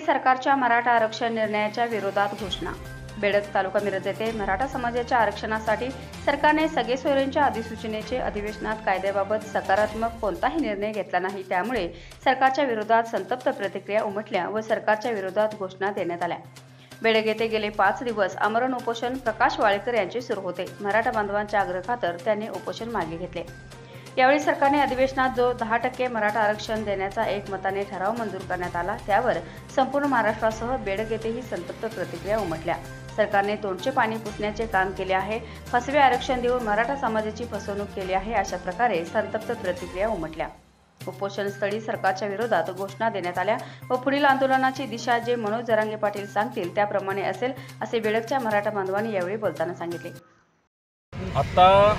सरकारच्या मराठा आरक्षण निर्णयाच्या विरोधात घोषणा। बेडग तालुका मिरज येथे मराठा समाजाच्या आरक्षणासाठी सरकारने सगळे सोयऱ्यांच्या अधिसूचनेचे अधिवेशनात कायद्याबाबत सकारात्मक कोणताही निर्णय घेतला नाही। त्यामुळे सरकारच्या विरोधात संतप्त प्रतिक्रिया उमटल्या व सरकारच्या विरोधात घोषणा देण्यात आल्या। बेडग येथे गेले 5 दिवस आमरण उपोषण प्रकाश वाळेकर यांचे सुरू होते। मराठा बांधवांच्या आग्रहाखातर त्यांनी उपोषण मागे घेतले। यावेळी सरकारने अधिवेशनात जो 10% मराठा आरक्षण देण्याचा एकमताने ठराव मंजूर करण्यात आला, त्यावर संपूर्ण महाराष्ट्रासह बेडग येथेही संतप्त प्रतिक्रिया उमटल्या। सरकारने तोंडचे पाणी पुसण्याचे काम केले आहे, फसवे आरक्षण देऊन मराठा समाजाची फसवणूक केली आहे, अशा प्रकारे संतप्त प्रतिक्रिया उमटल्या। उपोषणस्थळी सरकारच्या विरोधात घोषणा देण्यात आल्या व पुढील आंदोलनाची दिशा जे मनोज जरांगे पाटील सांगतील त्याप्रमाणे असेल, असे बेडगच्या मराठा बांधवांनी यावेळी बोलताना सांगितले। आता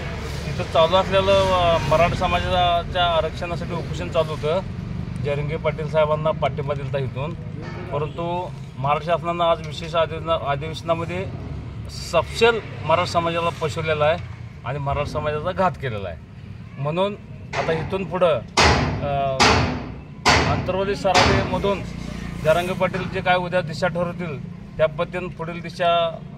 इथं चालू असलेलं मराठा समाजाच्या आरक्षणासाठी उपोषण चालू होतं। जरांगे पाटील साहेबांना पाठिंबा दिला इथून, परंतु महाराष्ट्र शासनानं आज विशेष अधिवेशनामध्ये सपशेल मराठा समाजाला फसवलेला आहे आणि मराठा समाजाचा घात केलेला आहे। म्हणून आता इथून पुढं आंतरवाली सराटीमधून जरांगे पाटील जे काय उद्या दिशा ठरवतील त्या पद्धतीनं पुढील दिशा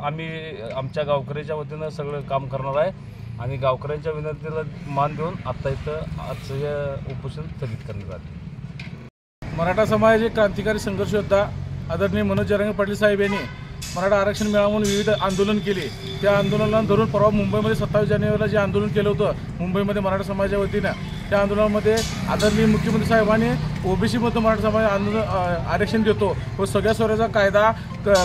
आम्ही आमच्या गावकऱ्याच्या वतीनं सगळं काम करणार आहे आणि गावकऱ्यांच्या विनंतीला मान देऊन आता इथं आजचं हे उपोषण स्थगित करण्यात आले। मराठा समाजाचे क्रांतिकारी संघर्ष योद्धा आदरणीय मनोज जरांगे पाटील साहेब यांनी मराठा आरक्षण मिळावं म्हणून विविध आंदोलन केले। त्या आंदोलनाला धरून परवा मुंबईमध्ये 27 जानेवारीला जे आंदोलन केलं होतं मुंबईमध्ये मराठा समाजाच्या वतीनं, त्या आंदोलनामध्ये आदरणीय मुख्यमंत्री साहेबांनी ओबीसीमधून मराठा समाज आरक्षण देतो व सगळ्या स्वराज्याचा कायदा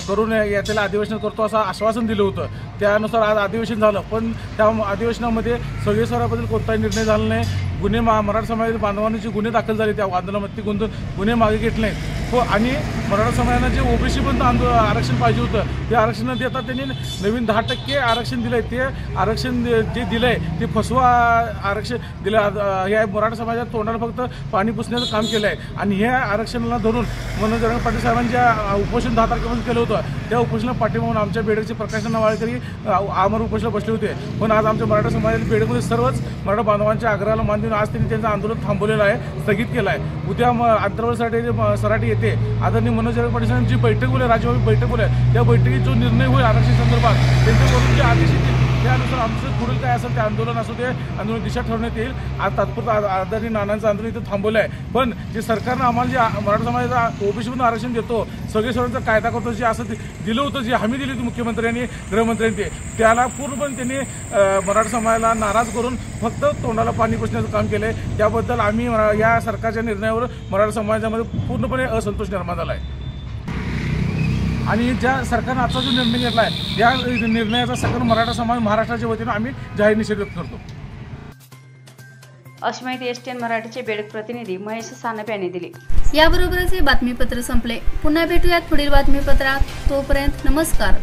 करून याच्याला अधिवेशन करतो असं आश्वासन दिलं होतं। त्यानुसार आज अधिवेशन झालं, पण त्या अधिवेशनामध्ये सगळे स्वराबद्दल कोणताही निर्णय झाला नाही। गुन्हे मराठा समाजातील बांधवांनी जे गुन्हे दाखल झाले त्या आंदोलनामध्ये गुन्हे मागे घेतले नाहीत आणि मराठा समाजाला जे ओबीसीमधून आरक्षण पाहिजे होतं ते आरक्षण न देता त्यांनी नवीन 10% आरक्षण दिलंय। ते आरक्षण जे दिलंय ते फसवा आरक्षण दिलं। या मराठा समाजात तोंडाला फक्त पाणी पुसण्याचं काम केलं आहे आणि ह्या आरक्षणाला धरून मनोज जरांगे पाटील साहेबांच्या उपोषण 10 तारखेपासून केलं होतं। त्या उपोषणाला पाठिंबा म्हणून आमच्या बेडगचे प्रकाश वाळेकरी आमरण उपोषणाला बसले होते, पण आज आमच्या मराठा समाजातील बेडगमध्ये सर्वच मराठा बांधवांच्या आग्रहाला मान देऊन आज त्यांनी त्यांचं आंदोलन थांबवलेलं आहे, स्थगित केलं आहे। उद्या आंतरवाली सराटी येथे आदरणीय मनोज जरांगे पाटील साहेबांची बैठक बोलली, राज्यव्यापी बैठक बोलली। त्या बैठकीत जो निर्णय होईल आरक्षण संदर्भात त्यांच्याकडून जे आदेश येतील त्यानुसार आमचं पुढील काय असेल ते आंदोलन असू दे, आंदोलन दिशा ठरवण्यात येईल। आज तात्पुरतं आदरणीय नानांचं आंदोलन इथं थांबवलं आहे, पण जे सरकारनं आम्हाला जे मराठा समाजाचा ओबीसीमधून आरक्षण देतो, सगळे सर्वांचा कायदा करतो जे असं दिलं होतं, जी हमी दिली होती मुख्यमंत्र्यांनी गृहमंत्र्यांनी, त्याला पूर्णपणे त्यांनी मराठा समाजाला नाराज करून फक्त तोंडाला पाणी पुसण्याचं काम केलं आहे। त्याबद्दल आम्ही या सरकारच्या निर्णयावर मराठा समाजामध्ये पूर्णपणे असंतोष निर्माण झाला आहे आणि ज्या सरकारनं आजचा जो निर्णय घेतला आहे त्या निर्णयाचा सकल मराठा समाज महाराष्ट्राच्या वतीनं आम्ही जाहीर निषेध व्यक्त करतो। अशी माहिती एसटीएन मराठीचे बेडग प्रतिनिधी महेश सानप यांनी दिली। याबरोबरच हे बातमीपत्र संपले। पुन्हा भेटूयात पुढील बातमीपत्रात। तोपर्यंत नमस्कार।